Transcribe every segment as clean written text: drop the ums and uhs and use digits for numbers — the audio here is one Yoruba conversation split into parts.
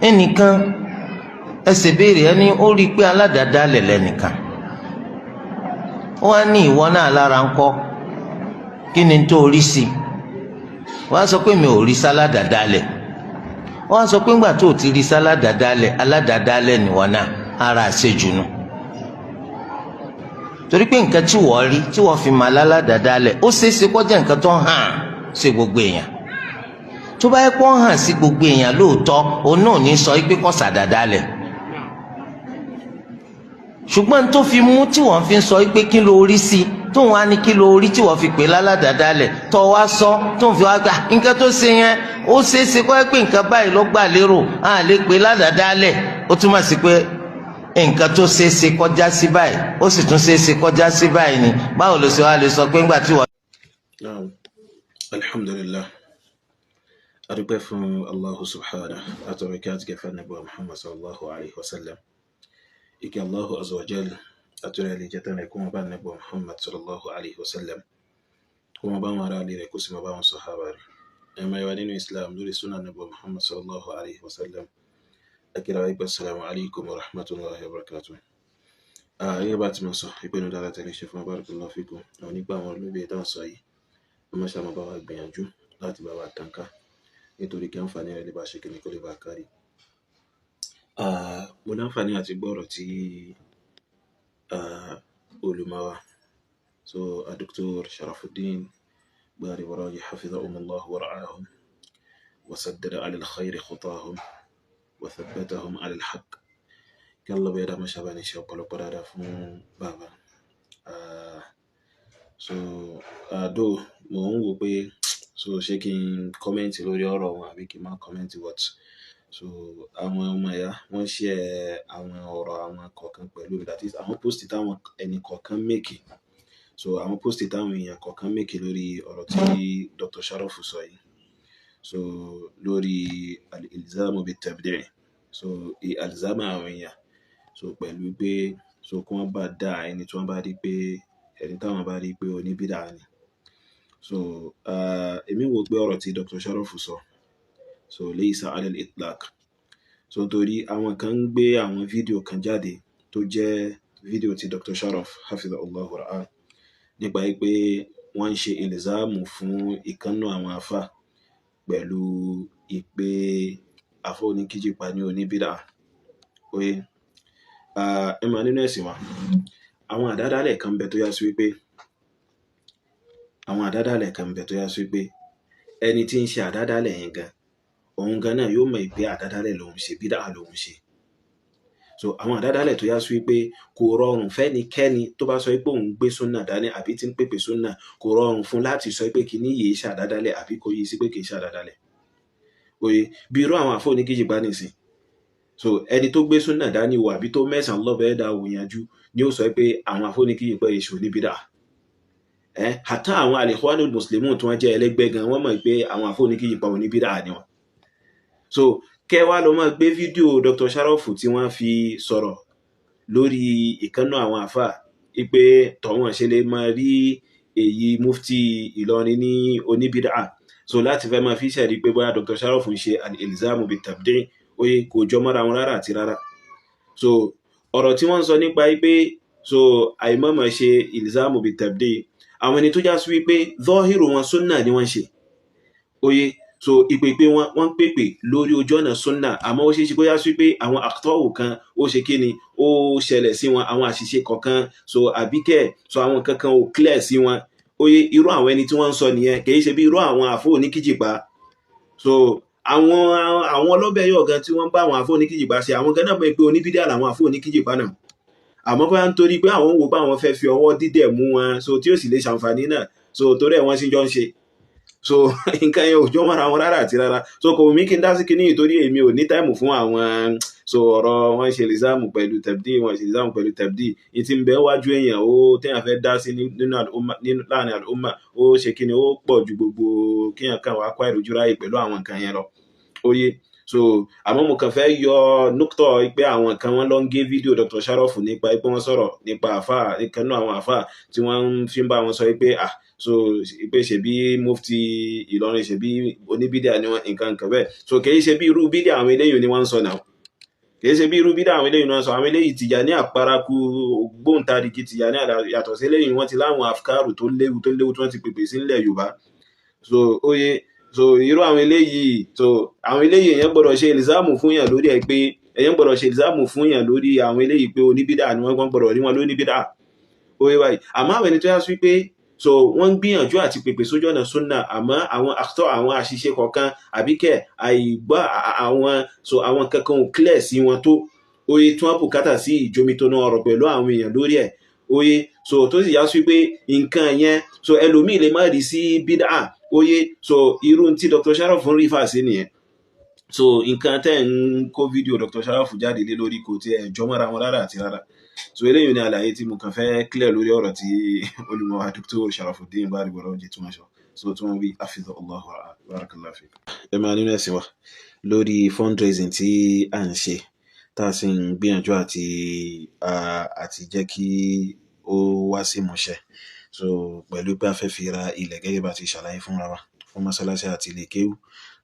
ẹnìkan ẹsẹ̀ béèrè ẹni ó rí i pé aládàádálẹ̀ lẹ́nìkan ó wá ní ìwọ náà lára ń kọ́ kí ni tó rí sí wọ́n á sọ pé mi ò rí sáládàádálẹ̀ wọ́n á sọ pé ńgbà tó ti rí sáládàádálẹ̀ aládàádálẹ̀ nìwọ náà ara àṣejù nù torí pé nǹkan tí wọ́n rí tí wọ́n fi máa láládàádálẹ̀ ó ṣeéṣe kó jẹ́ nǹkan tó hàn sí gbogbo èèyàn tó bá yẹ kó hàn sí gbogbo èèyàn lóòótọ́ òun náà ní sọ pé kó sàdàdálẹ̀ ṣùgbọ́n tó fi mú tí wọ́n fi ń sọ pé kí ló rí sí tóun á ní kí ló rí tí wọ́n fi pè láládàádálẹ̀ tó wá sọ tóun fi wá gbà nǹkan tó ṣe yẹn ó ṣeéṣe kó yẹ pé nǹkan báyìí ló gbà lérò á lè pè láládàádálẹ̀ ó túmọ̀ sí pé nǹkan tó ṣeéṣe kọjá sí báyìí ó sì tún ṣeéṣe kọjá sí báyìí ni báwo ló ṣe wá lè sọ pé ńgbà tí wọ́n. Alhamdulillah, adúpẹ́ fún Allahu subhanahu àtọ̀rọ̀ kí a ti gẹ̀fẹ́ nàbọ̀ Muhammad sallallahu alaihi wasallam ike Allahu azza wa jalla àtọ̀rọ̀ ilé jẹta rẹ̀ kuma bá nàbọ̀ Muhammad sallallahu alaihi wasallam kuma bá wọn ará ilé rẹ̀ kó sì máa bá wọn sahaba rẹ̀ ẹ̀mọ̀ ìwà nínú Islam lórí sunnah nàbọ̀ Muhammad sallallahu alaihi wasallam akira wa ikú assalamu alaikum wa rahmatullahi wa barakatuh. Ayé bá ti mọ̀ sọ ìpinnu dára tẹ̀lé ṣe fún barakallahu fikum àwọn nípa àwọn olóbi ìdáhùn sọ yìí wọ́n ṣe àmọ́ bá wa gbìyànjú láti bá wa tànká nítorí kí àǹfààní rẹ̀ lè bá ṣe kíni kó lè bá kárí. Mo láǹfààní àti gbọ́rọ̀ tí olùmọ̀wá so Dr. Sharafuddin Gbadebo hafidhahumullah wa ra'ahum wa saddada ala al-khayri khutahum wa thabbatahum ala al-haqq kí Allah bẹ́ẹ̀ dá mọ́ ṣàbá ní ṣe ọ̀pọ̀lọpọ̀ dáadáa fún bàbá. So àdó mo ń wò pé so ṣé kí n kọ́mẹ́ǹtì lórí ọ̀rọ̀ wọn àbí kí n má kọ́mẹ́ǹtì what so àwọn ọmọ ẹ̀yà wọ́n ṣe àwọn ọ̀rọ̀ àwọn kọ̀ọ̀kan pẹ̀lú that is àwọn post táwọn ẹni kọ̀ọ̀kan make so àwọn post táwọn èèyàn kọ̀ọ̀kan make lórí ọ̀rọ̀ tí Dr. Sharaf sọ yìí so lórí al-ilzamu bit-tabdi' so alzama àwọn èèyàn so pẹ̀lú pé so kí wọ́n bá dá ẹni tí wọ́n bá rí pé ẹni táwọn bá rí pé oníbídà ni so èmi wò pé ọ̀rọ̀ tí Dr. Sharaf sọ so laysa ala al-itlaq so torí àwọn kan ń gbé àwọn fídíò kan jáde tó jẹ́ fídíò tí Dr. Sharaf hafidhahullah wa ra'ah nípa pé wọ́n ń ṣe ilzamu fún ìkànnù àwọn afá pẹ̀lú ìpè afọ́ oníkíjìpá ní oníbídà oye ẹ máa nínú ẹ̀sìn wa àwọn àdádálẹ̀ kan bẹ tó yá sí wípé ẹni tí ń ṣe àdádálẹ̀ yẹn gan òun gan náà yóò mọ̀ pé àdádálẹ̀ lòun ṣe bídà lòun ṣe so àwọn àdádálẹ̀ tó yá sí wípé kò rọrùn fẹ́nikẹ́ni tó bá sọ pé òun gbé súnà dání àbí tí ń pèpè súnà kò rọrùn fún láti sọ pé kí ní yìí ṣe àdádálẹ̀ àbí kò yí sí pé kì í ṣe àdádálẹ̀ oye bí irú àwọn àfọ oníkíjìpá nìsín so ẹni tó gbé súnà dání wò àbí tó mẹ́sàn-án lọ́bẹ̀ẹ́ dá wò yanjú ni ó sọ pé àwọn àfọ oníkíjìpá èṣù ní bídà hàtà àwọn al-Ikhwanul Muslimun tí wọ́n jẹ́ ẹlẹ́gbẹ́ gan wọ́n mọ̀ pé àwọn àfọ oníkíjìpá òní bídà ni wọ́n so kẹwàá ló máa gbé fídíò Dr. Sharaf tí wọ́n fi sọ̀rọ̀ lórí ìkànnà àwọn àfà ipe tọ̀wọ̀n ṣe lè máa rí èyí mufti Ìlọrin ní oníbídà so láti fẹ́ máa fi ṣẹ̀rí pé bóyá Dr. Sharaf ń ṣe al-ilzamu bit-tabdi' oye kò jọ mọ́ra wọn rárá àti rárá so ọ̀rọ̀ tí wọ́n sọ nípa pé so àìmọ̀mọ̀ ṣe ilzamu bit-tabdi' àwọn ẹni tó já sí wípé zọ́hírù wọn súnnà ni wọ́n ṣe oye so ìpèpè wọ́n pèpè lórí ojú ọ̀nà súnnà àmọ́ ó ṣe é ṣe kó yá sí pé àwọn àkọ́wò kan ó ṣe kí ni ó ṣẹlẹ̀ sí wọn àwọn àṣìṣe kọ̀ọ̀kan so àbíkẹ́ so àwọn kankan ò clear sí wọn oye irú àwọn ẹni tí wọ́n ń sọ nìyẹn kì í ṣe bí irú àwọn àfọ oníkíjìpá so àwọn ọlọ́bẹ̀ yọ̀ gan tí wọ́n bá àwọn àfọ oníkíjìpá ṣe àwọn gan náà mọ̀ pé oníbídà làwọn àfọ oníkíjìpá náà àmọ́ bóyá nítorí pé àwọn wò pé àwọn fẹ́ fi ọwọ́ dídẹ̀ mú wọn so tí ó sì lè ṣàǹfààní náà so torí ẹ̀ wọ́n sì jọ ń ṣe so nǹkan yẹn ò jọ mọ́ra wọn rárá àti rárá so kò mí kí n dá sí kinní ìtorí èmi ò ní táìmù fún àwọn so ọ̀rọ̀ wọn ṣe lizamu pẹ̀lú tabdi wọn ṣe lizamu pẹ̀lú tabdi ìtì ń bẹ wájú èèyàn ó téèyàn fẹ́ dá sí nínú láàrin àlùmà ó ṣe kinní ó pọ̀ ju gbogbo kéèyàn kan wá kó àìrójú ráyè pẹ̀lú àwọn nǹkan yẹn lọ oye so àmọ́ mo kàn fẹ́ yọ nùkútọ̀ pé àwọn kan wọ́n lọ ń gé fídíò Dr. Sharaf nípa pé wọ́n sọ̀rọ̀ nípa àfà ìkan náà àwọn àfà tí wọ́n fi ń bá wọn sọ pé so pé ṣebí mufti Ìlọrin ṣebí oníbídíà ni wọ́n nǹkan bẹ́ẹ̀ so kì í ṣe bí irú bídíà àwọn eléyìí ni wọ́n ń sọ náà kìí ṣe bí irú bídà àwọn eléyìí náà sọ àwọn eléyìí Tìjàní àpárakú gbóǹtarìgì Tìjàní yàtọ̀ sí eléyìí wọ́n ti láwọn afkaru tó léwu tí wọ́n ti pèpè sí nílẹ̀ Yorùbá so oye so irú àwọn eléyìí so àwọn eléyìí èèyàn gbọ́dọ̀ ṣe ìlìsáàmù fún yàn lórí ẹ̀ pé èèyàn gbọ́dọ̀ ṣe ìlìsáàmù fún yàn lórí àwọn eléyìí pé oníbídà ni wọ́n gbọ́dọ̀ rí wọn lóníbídà oye báyìí àmọ́ àwọn ẹni tó yá sí pé so wọ́n ń gbìyànjú àti pèpè sójú ọ̀nà súnà àmọ́ àwọn àtọ́ àwọn àṣìṣe kọ̀ọ̀kan àbíkẹ́ àìgbọ́ àwọn kankan ò clear sí wọn tó oye tí wọ́n bùkátà sí ìjomitoro ọ̀rọ̀ pẹ̀lú àwọn èèyàn lórí ẹ̀ oye so tó sì yá sí pé nǹkan yẹn so ẹlòmíì lè má rí sí bídà oye so irú tí Dr. Sharaf ń rí fà sí nìyẹn so nǹkan tẹ́ ń kó fídíò Dr. Sharaf jáde lé lórí kò tí ẹ̀ jọmọ́ra wọn rárá àti rárá so eléyìí ni àlàyé tí mo kàn fẹ́ clear lórí ọ̀rọ̀ tí olùmọ̀wá Dr. Sharafuddin Gbádébọ̀ jẹ́ tí wọ́n sọ so tí wọ́n wí hafidhahullah wa barakallahu fik. ẹ máa nínú ẹ̀sìn wa lórí fundraising tí à ń ṣe tá a sì ń gbìyànjú àti jẹ́ kí ó wá sí ìmúṣẹ so pẹ̀lú pé a fẹ́ fi ra ilẹ̀ gẹ́gẹ́ bá ti ṣàlàyé fúnra wa fún mọ́sálásí àti ilé kéwú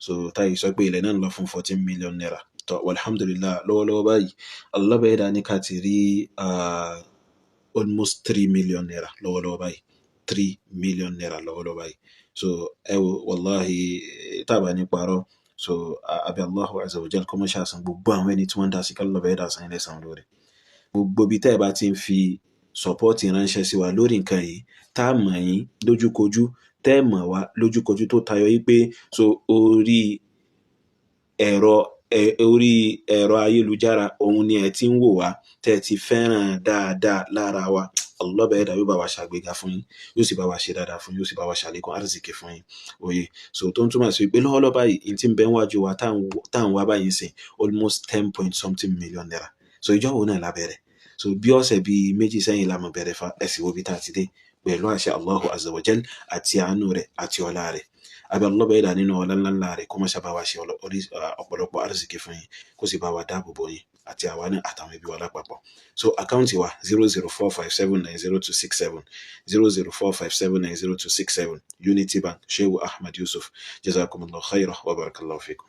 so táyì sọ pé ilẹ̀ náà ń lọ fún 14 million naira tó alhamdulillah lọ́wọ́lọ́wọ́ báyìí Allah bá yẹ̀dá ní ká ti rí almost 3 million naira lọ́wọ́lọ́wọ́ báyìí 3 million naira lọ́wọ́lọ́wọ́ báyìí so ẹ wo wallahi tábà ní parọ́ so abi Allahu azza wa jal kó mọ́ ṣàṣàn gbogbo àwọn ẹni tí wọ́n dá sí kálọ̀ bá yẹ̀dá sàn ilẹ̀ sàn lórí gbogbo bí tẹ́ ẹ bá ti ń fi sọpọ́ọ̀tì ránṣẹ́ sí wa lórí nǹkan yìí tá a mọ̀ yín lójúkojú tẹ́ ẹ mọ̀ wá lójúkojú tó tayọ yí pé so orí ẹ̀rọ ayélujára òun ni ẹ ti ń wò wá tẹ́ ẹ ti fẹ́ràn dáadáa lára wa Allah bá yẹ̀dá yóò bá wa ṣàgbéga fún yín yóò sì bá wa ṣe dáadáa fún yín yóò sì bá wa ṣàlékún arzikì fún yín òye so tó ń túmọ̀ sí pé lọ́wọ́lọ́wọ́ báyìí tí ń bẹ wájú wa tá à ń wá báyìí sìn almost 10 point something million naira so ìjọ wo náà la bẹ̀rẹ̀ so bí ọ̀sẹ̀ bíi méjì sẹ́yìn la mọ̀ bẹ̀rẹ̀ fa ẹ̀sìn wo bí tá a ti dé pẹ̀lú àṣẹ Allahu azza wa jal àti àánú rẹ̀ àti ọlá rẹ̀ àbí Allah bá yẹ̀dá nínú ọlá ńlá rẹ̀ kó má ṣe bá wa ṣe ọ̀pọ̀lọpọ̀ arzikì fún yín kó sì bá wa dáàbò bò yín àti àwa náà àtàwọn ẹbí wa lápapọ̀ so àkáǹtì wa 00457902267 00457902267 Unity Bank Shehu Ahmad Yusuf jazakumullahu khairan wa barakallahu fikum.